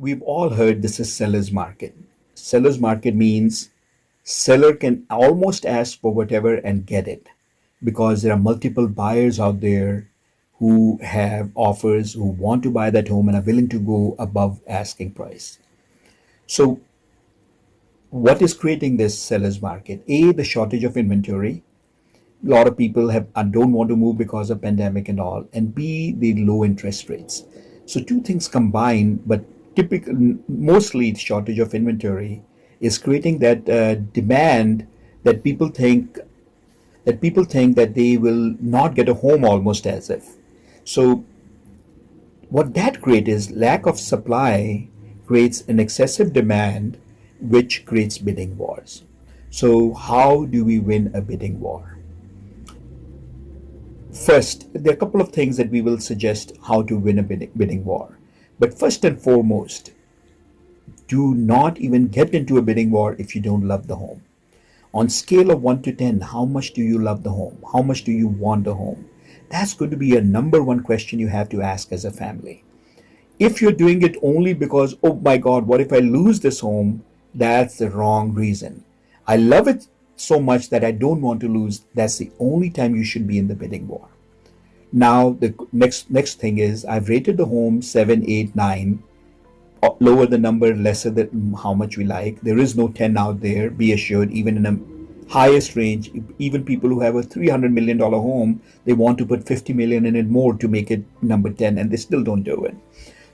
We've all heard this is seller's market. Seller's market means seller can almost ask for whatever and get it because there are multiple buyers out there who have offers, who want to buy that home and are willing to go above asking price. So what is creating this seller's market? A, the shortage of inventory. A lot of people have don't want to move because of pandemic and all. And B, the low interest rates. So two things combined, but mostly the shortage of inventory is creating that demand that people think that they will not get a home almost as if. So what that creates is lack of supply creates an excessive demand, which creates bidding wars. So how do we win a bidding war? First, there are a couple of things that we will suggest how to win a bidding war. But first and foremost, do not even get into a bidding war if you don't love the home. On scale of 1 to 10, how much do you love the home? How much do you want the home? That's going to be a number one question you have to ask as a family. If you're doing it only because, oh my God, what if I lose this home? That's the wrong reason. I love it so much that I don't want to lose. That's the only time you should be in the bidding war. Now, the next thing is I've rated the home 7, 8, 9. Lower the number, lesser than how much we like. There is no 10 out there. Be assured, even in a highest range, even people who have a $300 million home, they want to put 50 million in it more to make it number 10, and they still don't do it.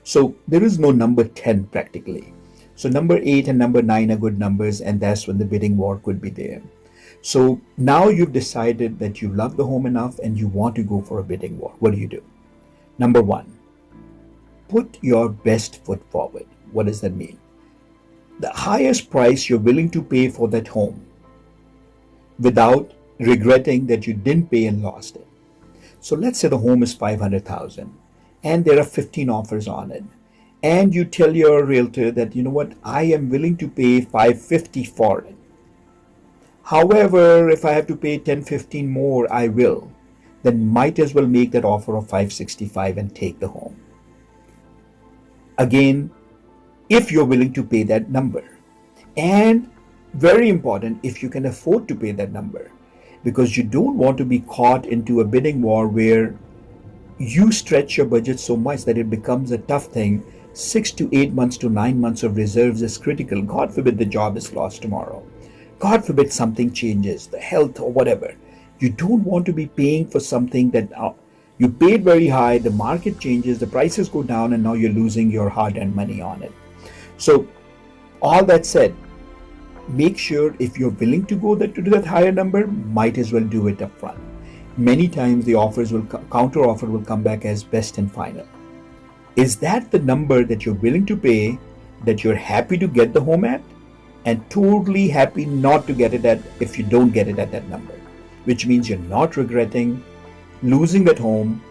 So there is no number 10 practically. So number 8 and number 9 are good numbers, and that's when the bidding war could be there. So now you've decided that you love the home enough and you want to go for a bidding war. What do? Number 1, put your best foot forward. What does that mean? The highest price you're willing to pay for that home without regretting that you didn't pay and lost it. So let's say the home is 500,000 and there are 15 offers on it. And you tell your realtor that, you know what, I am willing to pay 550 for it. However, if I have to pay 10, 15 more, I will. Then might as well make that offer of 565 and take the home. Again, if you're willing to pay that number. And very important, if you can afford to pay that number, because you don't want to be caught into a bidding war where you stretch your budget so much that it becomes a tough thing. 6 to 8 months to 9 months of reserves is critical. God forbid the job is lost tomorrow. God forbid something changes, the health or whatever. You don't want to be paying for something that you paid very high, the market changes, the prices go down, and now you're losing your hard-earned money on it. So all that said, make sure if you're willing to go to that higher number, might as well do it up front. Many times the counter offer will come back as best and final. Is that the number that you're willing to pay, that you're happy to get the home at, and totally happy not to get it at if you don't get it at that number, which means you're not regretting losing that home.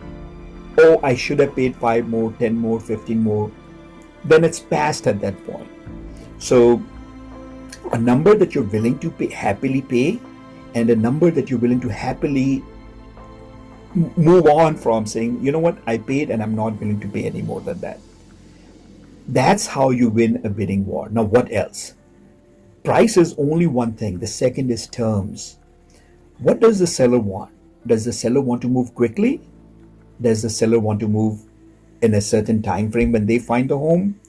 Oh, I should have paid 5 more, 10 more, 15 more. Then it's past at that point. So a number that you're willing to happily pay, and a number that you're willing to happily move on from, saying, you know what, I paid and I'm not willing to pay any more than that. That's how you win a bidding war. Now what else? Price is only one thing. The second is terms. What does the seller want? Does the seller want to move quickly? Does the seller want to move in a certain time frame when they find the home?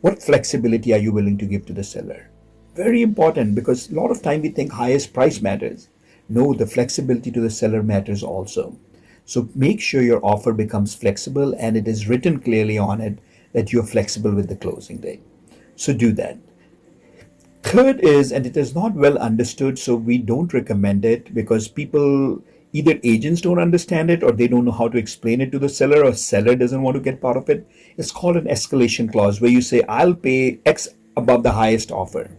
What flexibility are you willing to give to the seller? Very important, because a lot of time we think highest price matters. No, the flexibility to the seller matters also. So make sure your offer becomes flexible and it is written clearly on it that you're flexible with the closing date. So do that. Third is, and it is not well understood, so we don't recommend it, because people, either agents don't understand it or they don't know how to explain it to the seller, or seller doesn't want to get part of it. It's called an escalation clause, where you say, I'll pay X above the highest offer.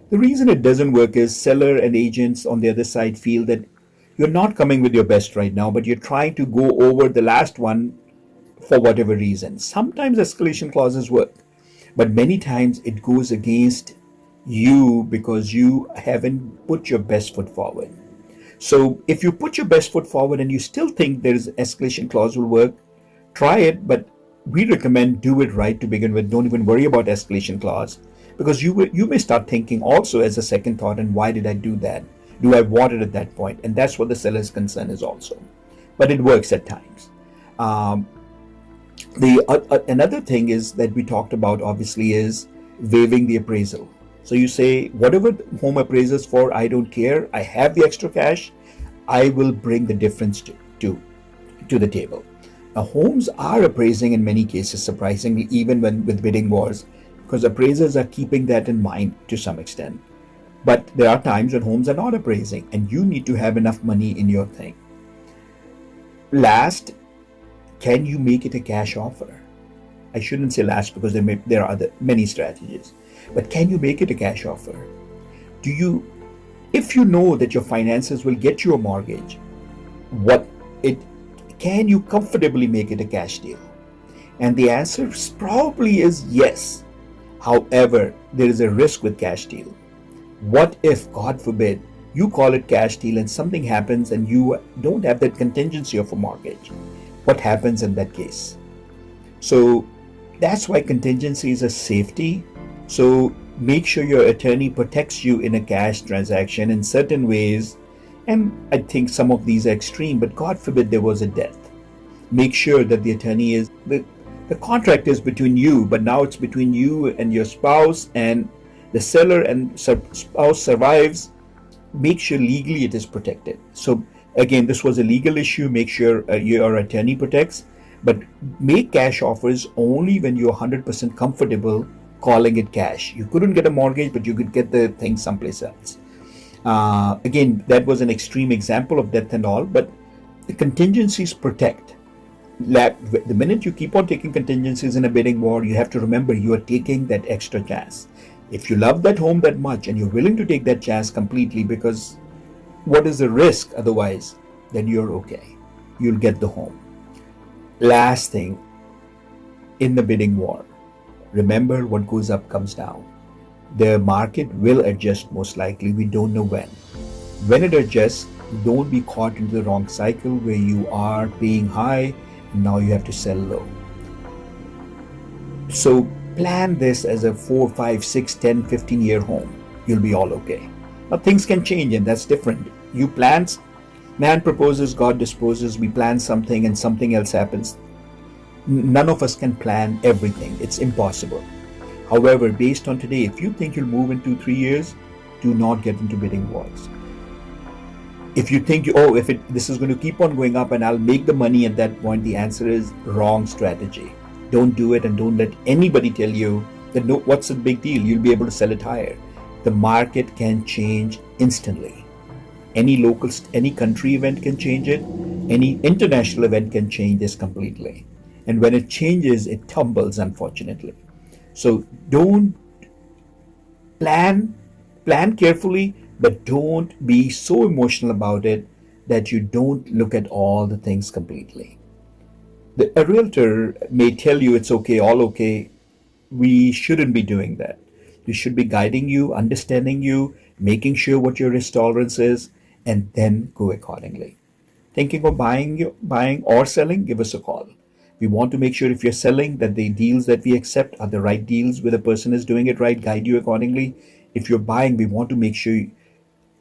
The reason it doesn't work is seller and agents on the other side feel that you're not coming with your best right now, but you're trying to go over the last one for whatever reason. Sometimes escalation clauses work, but many times it goes against you because you haven't put your best foot forward. So if you put your best foot forward and you still think there is an escalation clause will work, try it, but we recommend do it right to begin with. Don't even worry about escalation clause, because you may start thinking also as a second thought, and why did I do that? Do I want it at that point? And that's what the seller's concern is also. But it works at times. Another thing is that we talked about obviously is waiving the appraisal. So you say, whatever the home appraisers for, I don't care. I have the extra cash. I will bring the difference to the table. Now, homes are appraising in many cases, surprisingly, even when with bidding wars, because appraisers are keeping that in mind to some extent. But there are times when homes are not appraising, and you need to have enough money in your thing. Last, can you make it a cash offer? I shouldn't say last, because there are many strategies. But can you make it a cash offer? If you know that your finances will get you a mortgage, can you comfortably make it a cash deal? And the answer probably is yes. However, there is a risk with cash deal. What if, God forbid, you call it cash deal and something happens and you don't have that contingency of a mortgage? What happens in that case? So that's why contingency is a safety. So make sure your attorney protects you in a cash transaction in certain ways. And I think some of these are extreme, but God forbid there was a death. Make sure that the attorney is, the contract is between you, but now it's between you and your spouse, and the seller and spouse survives. Make sure legally it is protected. So again, this was a legal issue. Make sure your attorney protects, but make cash offers only when you're 100% comfortable calling it cash. You couldn't get a mortgage, but you could get the thing someplace else. Again, that was an extreme example of death and all, but the contingencies protect. The minute you keep on taking contingencies in a bidding war, you have to remember you are taking that extra chance. If you love that home that much and you're willing to take that chance completely, because what is the risk otherwise, then you're okay. You'll get the home. Last thing, in the bidding war, remember what goes up comes down. The market will adjust most likely. We don't know when. When it adjusts, don't be caught into the wrong cycle where you are paying high and now you have to sell low. So plan this as a 4, 5, 6, 10, 15-year home. You'll be all okay. Now things can change, and that's different. You plan, man proposes, God disposes. We plan something and something else happens. None of us can plan everything. It's impossible. However, based on today, if you think you'll move in 2-3 years, do not get into bidding wars. If you think, this is going to keep on going up and I'll make the money at that point, the answer is wrong strategy. Don't do it, and don't let anybody tell you that no, what's the big deal? You'll be able to sell it higher. The market can change instantly. Any country event can change it. Any international event can change this completely. And when it changes, it tumbles, unfortunately. So don't plan carefully, but don't be so emotional about it that you don't look at all the things completely. A realtor may tell you it's okay, all okay. We shouldn't be doing that. We should be guiding you, understanding you, making sure what your risk tolerance is, and then go accordingly. Thinking of buying or selling, give us a call. We want to make sure if you're selling that the deals that we accept are the right deals where the person is doing it right, guide you accordingly. If you're buying, we want to make sure,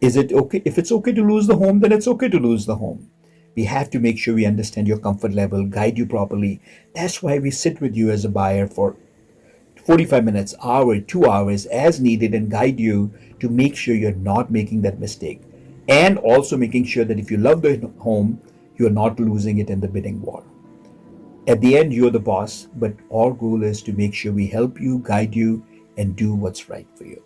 is it okay? If it's okay to lose the home, then it's okay to lose the home. We have to make sure we understand your comfort level, guide you properly. That's why we sit with you as a buyer for 45 minutes, hour, 2 hours as needed, and guide you to make sure you're not making that mistake. And also making sure that if you love the home, you're not losing it in the bidding war. At the end, you're the boss, but our goal is to make sure we help you, guide you, and do what's right for you.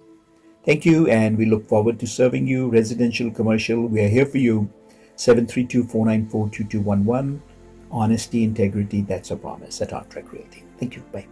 Thank you, and we look forward to serving you, residential, commercial. We are here for you. 732-494-2211. Honesty, integrity, that's a promise at our Track Realty. Thank you. Bye.